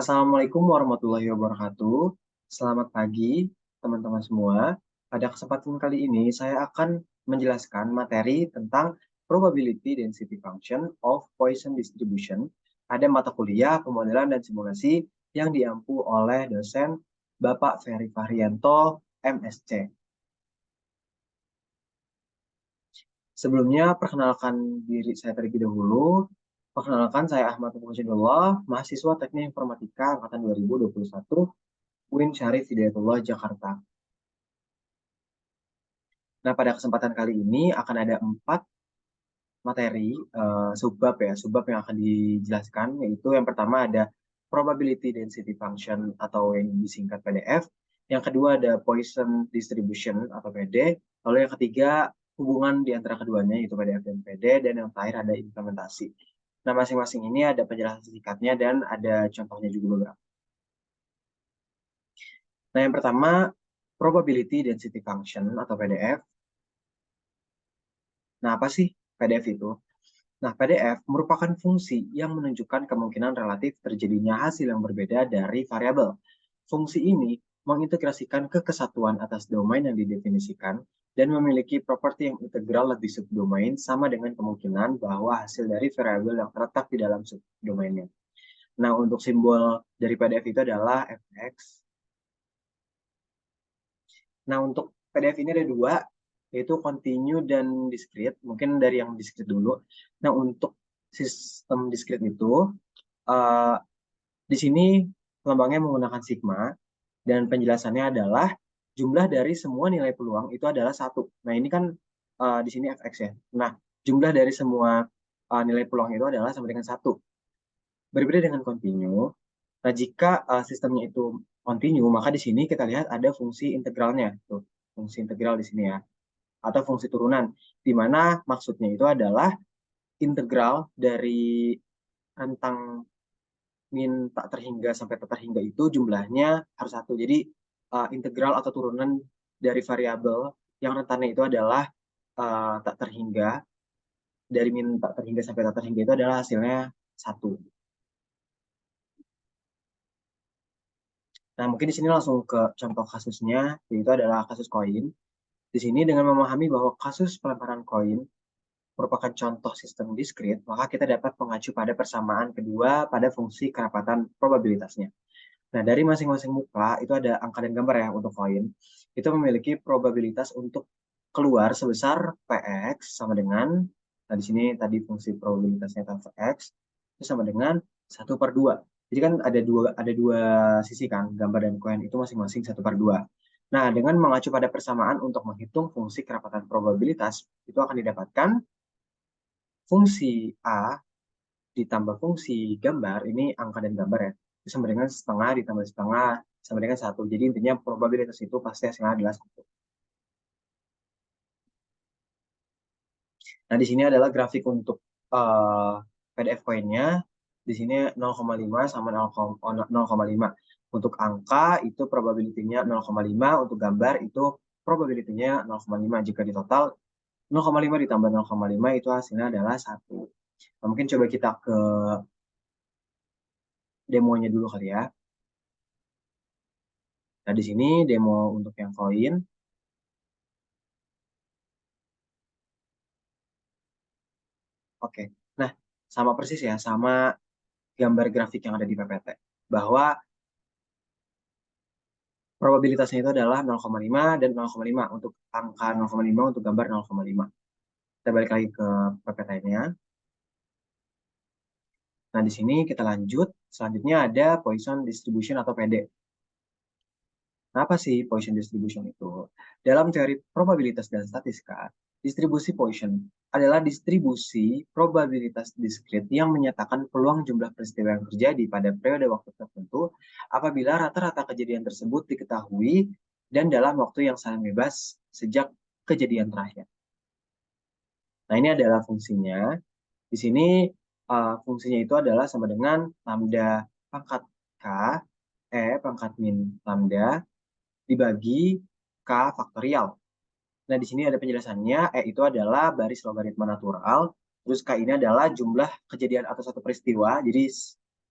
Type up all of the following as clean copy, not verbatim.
Assalamualaikum warahmatullahi wabarakatuh. Selamat pagi, teman-teman semua. Pada kesempatan kali ini, saya akan menjelaskan materi tentang probability density function of Poisson distribution. Ada mata kuliah pemodelan dan simulasi yang diampu oleh dosen Bapak Ferry Fahrianto, MSc. Sebelumnya, perkenalkan diri saya terlebih dahulu. Perkenalkan, saya Ahmad Muhammad, mahasiswa Teknik Informatika Angkatan 2021, UIN Syarif Hidayatullah, Jakarta. Nah, pada kesempatan kali ini akan ada 4 materi subbab yang akan dijelaskan, yaitu yang pertama ada probability density function atau yang disingkat PDF, yang kedua ada Poisson distribution atau PD, lalu yang ketiga hubungan di antara keduanya yaitu PDF dan PD, dan yang terakhir ada implementasi. Nah, masing-masing ini ada penjelasan singkatnya dan ada contohnya juga beberapa. Nah, yang pertama probability density function atau PDF. Nah, apa sih PDF itu? Nah, PDF merupakan fungsi yang menunjukkan kemungkinan relatif terjadinya hasil yang berbeda dari variabel. Fungsi ini mengintegrasikan ke kesatuan atas domain yang didefinisikan dan memiliki properti yang integral lebih subdomain sama dengan kemungkinan bahwa hasil dari variabel yang terletak di dalam subdomainnya. Nah, untuk simbol dari PDF itu adalah fx. Nah, untuk PDF ini ada dua, yaitu continue dan discrete. Mungkin dari yang discrete dulu. Nah, untuk sistem discrete itu, uh, di sini lambangnya menggunakan sigma, dan penjelasannya adalah jumlah dari semua nilai peluang itu adalah 1. Nah, ini kan di sini fx ya. Nah, jumlah dari semua nilai peluang itu adalah sama dengan 1. Berbeda dengan continue. Nah, jika sistemnya itu continue, maka di sini kita lihat ada fungsi integralnya. Tuh, fungsi integral di sini ya. Atau fungsi turunan, di mana maksudnya itu adalah integral dari rentang min tak terhingga sampai tak terhingga itu jumlahnya harus 1. Jadi integral atau turunan dari variabel yang rentannya itu adalah tak terhingga, dari min tak terhingga sampai tak terhingga itu adalah hasilnya 1. Nah, mungkin di sini langsung ke contoh kasusnya, yaitu adalah kasus koin. Di sini dengan memahami bahwa kasus pelemparan koin merupakan contoh sistem diskrit, maka kita dapat mengacu pada persamaan kedua pada fungsi kerapatan probabilitasnya. Nah, dari masing-masing muka itu ada angka dan gambar ya untuk koin. Itu memiliki probabilitas untuk keluar sebesar Px sama dengan, nah di sini tadi fungsi probabilitasnya Px itu sama dengan 1/2. Jadi kan ada dua sisi kan, gambar dan koin itu masing-masing 1/2. Nah, dengan mengacu pada persamaan untuk menghitung fungsi kerapatan probabilitas, itu akan didapatkan fungsi A ditambah fungsi gambar, ini angka dan gambar ya, itu sama dengan setengah ditambah setengah sama dengan 1. Jadi intinya probabilitas itu pasti hasilnya adalah 1. Nah, di sini adalah grafik untuk PDF koinnya. Di sini 0,5 sama 0,5. Untuk angka itu probability-nya 0,5, untuk gambar itu probability-nya 0,5. Jika di total 0,5 ditambah 0,5 itu hasilnya adalah 1. Nah, mungkin coba kita ke demonya dulu kali ya. Nah, di sini demo untuk yang koin. Oke. Nah, sama persis ya, sama gambar grafik yang ada di PPT. Bahwa probabilitasnya itu adalah 0,5 dan 0,5 untuk angka 0,5 untuk gambar 0,5. Kita balik lagi ke PPT-nya. Nah, di sini kita lanjut. Selanjutnya ada Poisson distribution atau PD. Apa sih Poisson distribution itu? Dalam teori probabilitas dan statistika, distribusi Poisson adalah distribusi probabilitas diskrit yang menyatakan peluang jumlah peristiwa yang terjadi pada periode waktu tertentu apabila rata-rata kejadian tersebut diketahui dan dalam waktu yang sangat bebas sejak kejadian terakhir. Nah, ini adalah fungsinya. Di sini fungsinya itu adalah sama dengan lambda pangkat K, pangkat min lambda, dibagi K faktorial. Nah, di sini ada penjelasannya, itu adalah baris logaritma natural, terus K ini adalah jumlah kejadian atau satu peristiwa, jadi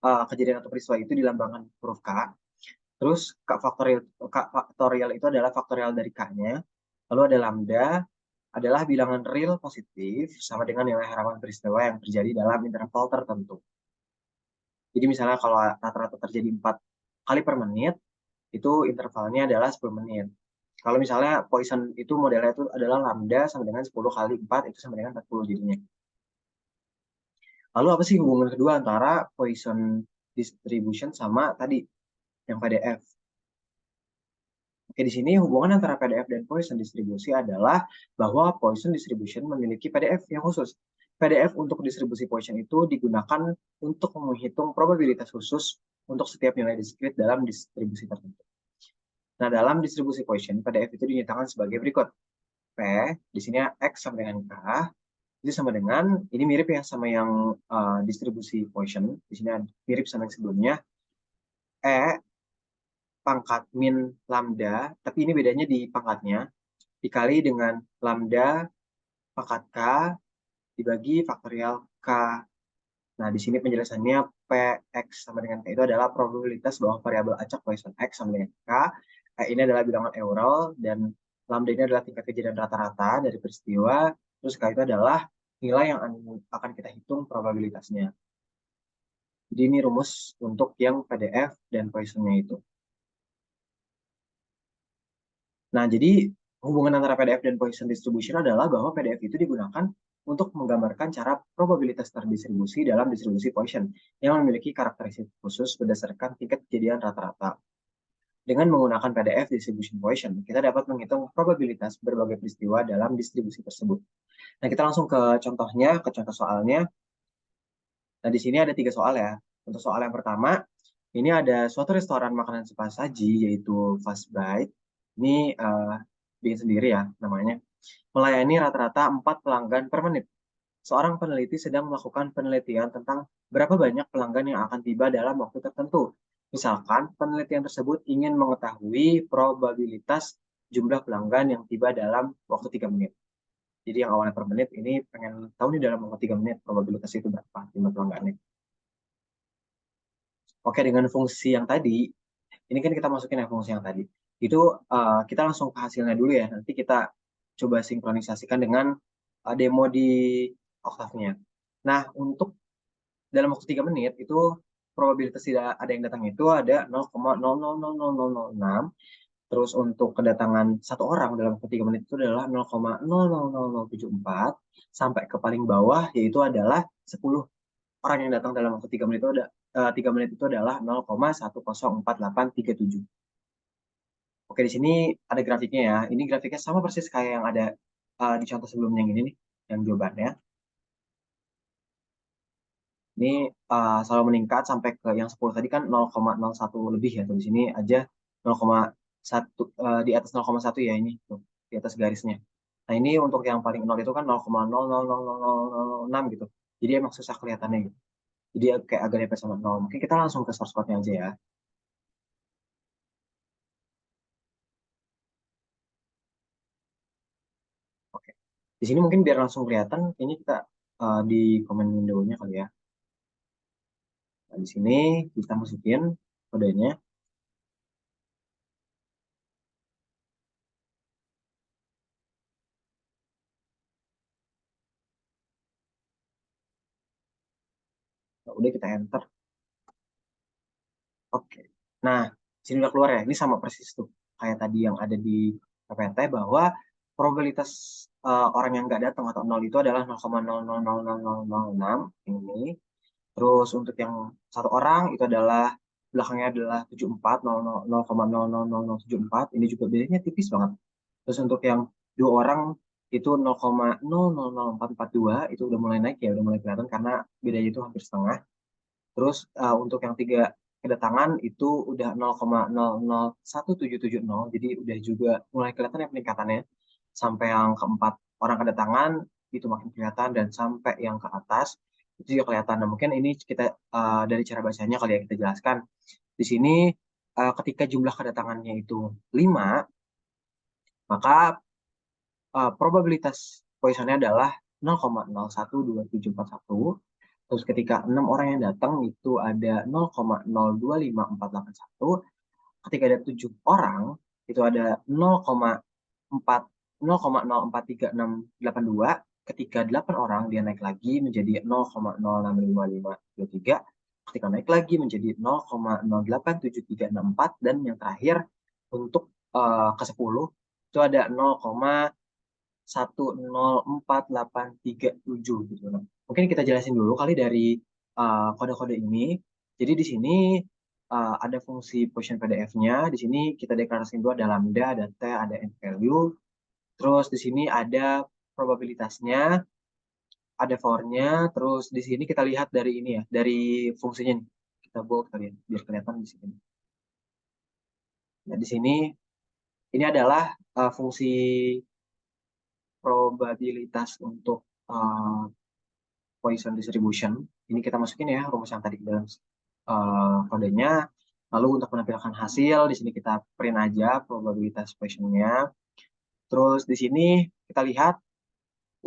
kejadian atau peristiwa itu dilambangkan huruf K. Terus K faktorial itu adalah faktorial dari K-nya. Lalu ada lambda adalah bilangan real positif sama dengan nilai harapan peristiwa yang terjadi dalam interval tertentu. Jadi misalnya kalau rata-rata terjadi 4 kali per menit, itu intervalnya adalah 10 menit. Kalau misalnya Poisson itu modelnya itu adalah lambda sama dengan 10 kali 4, itu sama dengan 40 jadinya. Lalu apa sih hubungan kedua antara Poisson distribution sama tadi yang PDF? Oke, di sini hubungan antara PDF dan Poisson distribusi adalah bahwa Poisson distribution memiliki PDF yang khusus. PDF untuk distribusi Poisson itu digunakan untuk menghitung probabilitas khusus untuk setiap nilai diskrit dalam distribusi tertentu. Nah, dalam distribusi Poisson, PDF itu dinyatakan sebagai berikut. P, di sini X sama dengan K, itu sama dengan, ini mirip ya sama yang distribusi Poisson, di sini mirip sama yang sebelumnya, E pangkat min lambda, tapi ini bedanya di pangkatnya, dikali dengan lambda pangkat K dibagi faktorial K. Nah, di sini penjelasannya Px sama dengan K itu adalah probabilitas bahwa variabel acak Poisson X sama dengan K. Ini adalah bilangan Euler, dan lambda ini adalah tingkat kejadian rata-rata dari peristiwa, terus K itu adalah nilai yang akan kita hitung probabilitasnya. Jadi ini rumus untuk yang PDF dan Poissonnya itu. Nah, jadi hubungan antara PDF dan Poisson distribution adalah bahwa PDF itu digunakan untuk menggambarkan cara probabilitas terdistribusi dalam distribusi Poisson yang memiliki karakteristik khusus berdasarkan tingkat kejadian rata-rata. Dengan menggunakan PDF distribution Poisson, kita dapat menghitung probabilitas berbagai peristiwa dalam distribusi tersebut. Nah, kita langsung ke contohnya, ke contoh soalnya. Nah, di sini ada 3 soal ya. Untuk soal yang pertama, ini ada suatu restoran makanan cepat saji, yaitu Fast Bite. Ini bikin sendiri ya namanya. Melayani rata-rata 4 pelanggan per menit. Seorang peneliti sedang melakukan penelitian tentang berapa banyak pelanggan yang akan tiba dalam waktu tertentu. Misalkan, penelitian tersebut ingin mengetahui probabilitas jumlah pelanggan yang tiba dalam waktu 3 menit. Jadi yang awalnya per menit, ini pengen tahu nih dalam waktu 3 menit probabilitas itu berapa jumlah pelanggannya. Oke, dengan fungsi yang tadi, ini kan kita masukin ya fungsi yang tadi. Itu kita langsung ke hasilnya dulu ya. Nanti kita coba sinkronisasikan dengan demo di Octave-nya. Nah, untuk dalam waktu 3 menit, itu probabilitas tidak ada yang datang itu ada 0,000006. Terus untuk kedatangan satu orang dalam waktu 3 menit itu adalah 0,000074. Sampai ke paling bawah, yaitu adalah 10 orang yang datang dalam waktu 3 menit itu 3 menit itu adalah 0,104837. Oke, di sini ada grafiknya ya. Ini grafiknya sama persis kayak yang ada di contoh sebelumnya yang ini nih, yang jawabannya. Ini selalu meningkat sampai ke yang 10 tadi kan 0,01 lebih ya. Tuh, di sini aja 0,1 di atas 0,1 ya ini tuh, di atas garisnya. Nah, ini untuk yang paling 0 itu kan 0,000006 gitu. Jadi emang susah kelihatannya gitu. Jadi kayak agak dempet sama 0. Mungkin kita langsung ke source code-nya aja ya. Oke. Di sini mungkin biar langsung kelihatan, kayaknya kita di comment window-nya kali ya. Nah, di sini kita masukin kodenya. Nah, udah kita enter. Oke. Nah, sini udah keluar ya. Ini sama persis tuh kayak tadi yang ada di PPT bahwa probabilitas orang yang nggak datang atau 0 itu adalah 0,000006 ini. Terus untuk yang satu orang itu adalah belakangnya adalah 74 0,000074. Ini juga bedanya tipis banget. Terus untuk yang 2 orang itu 0,000442 itu udah mulai naik ya, udah mulai kelihatan karena bedanya itu hampir setengah. Terus untuk yang 3 kedatangan itu udah 0,001770, jadi udah juga mulai kelihatan ya peningkatannya. Sampai yang keempat orang kedatangan itu makin kelihatan, dan sampai yang ke atas itu juga kelihatan. Nah, mungkin ini kita dari cara bacanya kali ya kita jelaskan. Di sini ketika jumlah kedatangannya itu 5, maka probabilitas Poissonnya adalah 0,012741. Terus ketika 6 orang yang datang itu ada 0,025481. Ketika ada 7 orang itu ada 0,4 0,043682. Ketika 8 orang dia naik lagi menjadi 0,065523. Ketika naik lagi menjadi 0,087364, dan yang terakhir untuk ke 10 itu ada 0,104837 gitu. Nah, mungkin kita jelasin dulu kali dari kode-kode ini. Jadi di sini ada fungsi position PDF-nya. Di sini kita deklarasikan dulu ada lambda, ada t, ada end value. Terus di sini ada probabilitasnya, ada for-nya. Terus di sini kita lihat dari ini ya, dari fungsinya nih. Kita bold kali ya, biar kelihatan di sini. Nah, di sini ini adalah fungsi probabilitas untuk Poisson distribution. Ini kita masukin ya rumus yang tadi dalam kodenya. Lalu untuk menampilkan hasil, di sini kita print aja probabilitas Poisson-nya. Terus di sini kita lihat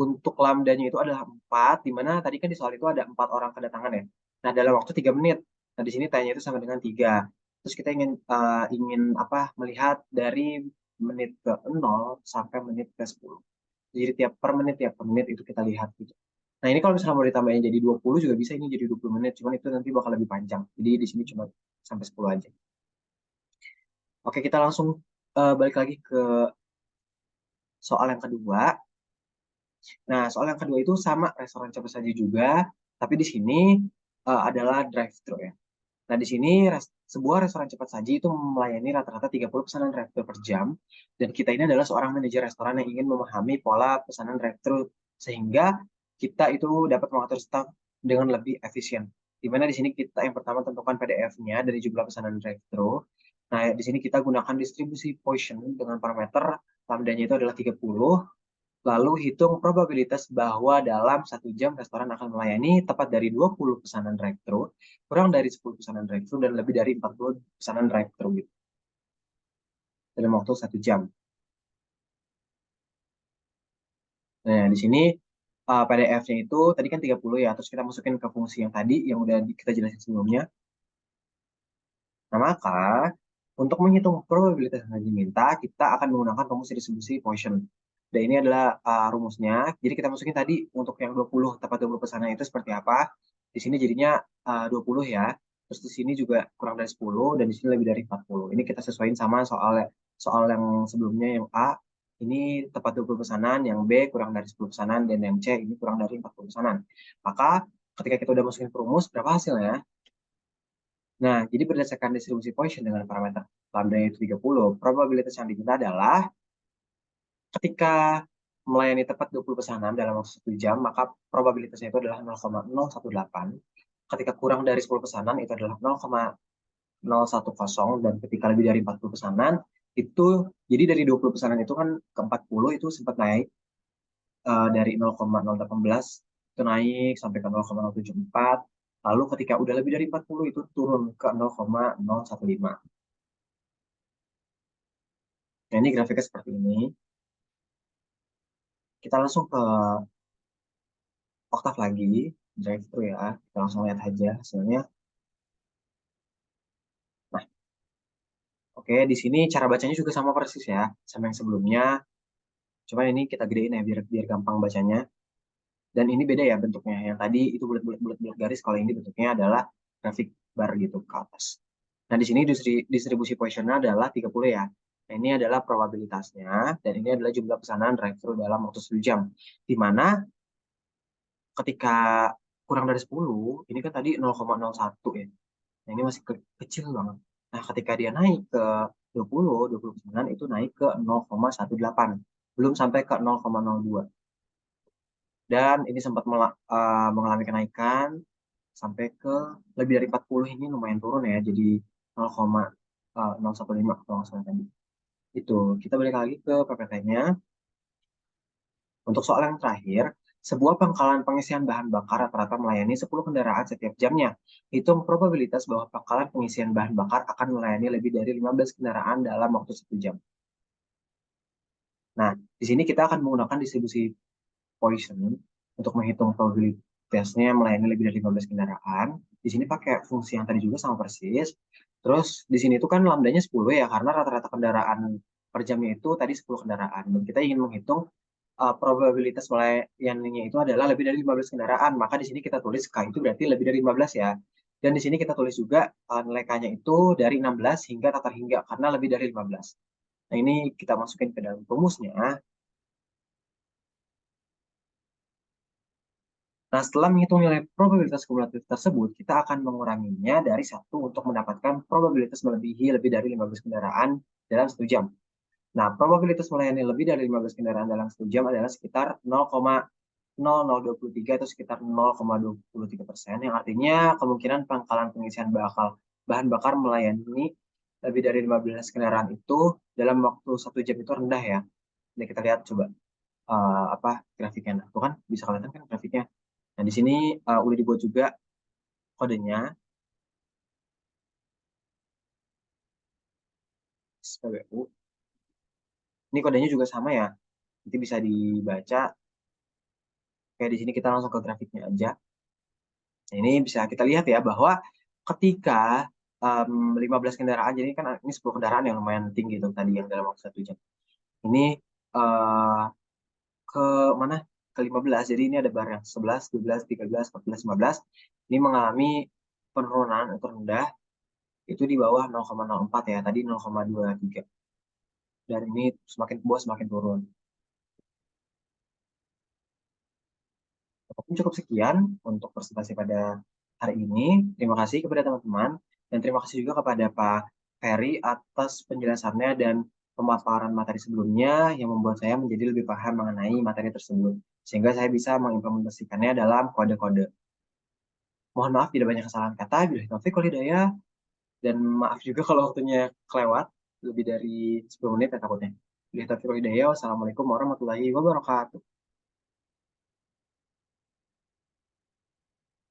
untuk lambdanya itu adalah 4, di mana tadi kan di soal itu ada 4 orang kedatangan ya. Nah, dalam waktu 3 menit. Nah, di sini tanya itu sama dengan 3. Terus kita ingin melihat dari menit ke 0 sampai menit ke 10. Jadi tiap per menit itu kita lihat gitu. Nah, ini kalau misalnya mau ditambahin jadi 20 juga bisa, ini jadi 20 menit. Cuman itu nanti bakal lebih panjang. Jadi di sini cuma sampai 10 aja. Oke, kita langsung balik lagi ke soal yang kedua. Nah, soal yang kedua itu sama restoran cepat saji juga, tapi di sini adalah drive-thru ya. Nah, di sini sebuah restoran cepat saji itu melayani rata-rata 30 pesanan drive-thru per jam, dan kita ini adalah seorang manajer restoran yang ingin memahami pola pesanan drive-thru sehingga kita itu dapat mengatur staff dengan lebih efisien. Di mana di sini kita yang pertama tentukan PDF-nya dari jumlah pesanan drive-thru. Nah, di sini kita gunakan distribusi Poisson dengan parameter lambdanya itu adalah 30. Lalu hitung probabilitas bahwa dalam 1 jam restoran akan melayani tepat dari 20 pesanan drive-thru, kurang dari 10 pesanan drive-thru, dan lebih dari 40 pesanan drive-thru gitu, dalam waktu 1 jam. Nah, di sini PDF-nya itu tadi kan 30 ya, terus kita masukin ke fungsi yang tadi yang udah kita jelasin sebelumnya. Nah, maka untuk menghitung probabilitas yang diminta, kita akan menggunakan rumus distribusi Poisson. Dan ini adalah rumusnya. Jadi kita masukin tadi untuk yang 20, tepat 20 pesanan itu seperti apa. Di sini jadinya 20 ya. Terus di sini juga kurang dari 10, dan di sini lebih dari 40. Ini kita sesuaiin sama soal yang sebelumnya, yang A ini tepat 20 pesanan, yang B kurang dari 10 pesanan, dan yang C ini kurang dari 40 pesanan. Maka ketika kita udah masukin ke rumus, berapa hasilnya? Nah, jadi berdasarkan distribusi Poisson dengan parameter lambda itu 30, probabilitas yang diminta adalah ketika melayani tepat 20 pesanan dalam waktu 1 jam, maka probabilitasnya itu adalah 0,018. Ketika kurang dari 10 pesanan itu adalah 0,010, dan ketika lebih dari 40 pesanan itu, jadi dari 20 pesanan itu kan ke 40 itu sempat naik dari 0,018 itu naik sampai ke 0,074. Lalu ketika udah lebih dari 40 itu turun ke 0,015. Nah, ini grafiknya seperti ini. Kita langsung ke Octave lagi, drive-thru ya. Kita langsung lihat aja hasilnya. Nah, oke, di sini cara bacanya juga sama persis ya, sama yang sebelumnya. Cuma ini kita gedein ya biar gampang bacanya. Dan ini beda ya bentuknya. Yang tadi itu bulat-bulat garis, kalau ini bentuknya adalah grafik bar gitu ke atas. Nah, di sini distribusi Poisson-nya adalah 30 ya. Nah, ini adalah probabilitasnya, dan ini adalah jumlah pesanan drive-thru dalam waktu 1 jam. Di mana ketika kurang dari 10, ini kan tadi 0,01 ya. Nah, ini masih kecil banget. Nah, ketika dia naik ke 20 pesanan itu naik ke 0,18. Belum sampai ke 0,02. Dan ini sempat mengalami kenaikan sampai ke lebih dari 40, ini lumayan turun ya. Jadi 0,015 kalau nggak salah tadi. Itu, kita balik lagi ke PPT-nya. Untuk soal yang terakhir, sebuah pangkalan pengisian bahan bakar rata-rata melayani 10 kendaraan setiap jamnya. Hitung probabilitas bahwa pangkalan pengisian bahan bakar akan melayani lebih dari 15 kendaraan dalam waktu 1 jam. Nah, di sini kita akan menggunakan distribusi Poisson untuk menghitung tesnya melayani lebih dari 15 kendaraan. Di sini pakai fungsi yang tadi juga sama persis. Terus di sini tuh kan lambdanya 10 ya, karena rata-rata kendaraan per jamnya itu tadi 10 kendaraan. Dan kita ingin menghitung probabilitas melayaninya itu adalah lebih dari 15 kendaraan. Maka di sini kita tulis K itu berarti lebih dari 15 ya. Dan di sini kita tulis juga nilai K-nya itu dari 16 hingga tata hingga, karena lebih dari 15. Nah, ini kita masukin ke dalam rumusnya. Nah, setelah menghitung nilai probabilitas kumulatif tersebut, kita akan menguranginya dari 1 untuk mendapatkan probabilitas melebihi lebih dari 15 kendaraan dalam 1 jam. Nah, probabilitas melayani lebih dari 15 kendaraan dalam 1 jam adalah sekitar 0,0023 atau sekitar 0,23%, yang artinya kemungkinan pangkalan pengisian bahan bakar melayani lebih dari 15 kendaraan itu dalam waktu 1 jam itu rendah ya. Jadi kita lihat coba apa grafiknya. Nah, itu kan bisa kelihatan kan grafiknya. Nah, di sini udah dibuat juga kodenya SPBU. Ini kodenya juga sama ya. Nanti bisa dibaca. Kayak di sini kita langsung ke grafiknya aja. Nah, ini bisa kita lihat ya bahwa ketika 15 kendaraan, jadi kan ini 10 kendaraan yang lumayan tinggi tuh tadi yang dalam waktu 1 jam. Ini eh, ke mana? Ke 15. Jadi ini ada bar yang 11, 12, 13, 14, 15. Ini mengalami penurunan atau rendah itu di bawah 0,04 ya. Tadi 0,23. Dan ini semakin ke bawah semakin turun. Mungkin cukup sekian untuk presentasi pada hari ini. Terima kasih kepada teman-teman dan terima kasih juga kepada Pak Ferry atas penjelasannya dan pemaparan materi sebelumnya yang membuat saya menjadi lebih paham mengenai materi tersebut sehingga saya bisa mengimplementasikannya dalam kode-kode. Mohon maaf tidak banyak kesalahan kata, billahi taufik wal hidayah, dan maaf juga kalau waktunya kelewat lebih dari 10 menit ya takutnya. Billahi taufik wal hidayah. Wassalamualaikum warahmatullahi wabarakatuh.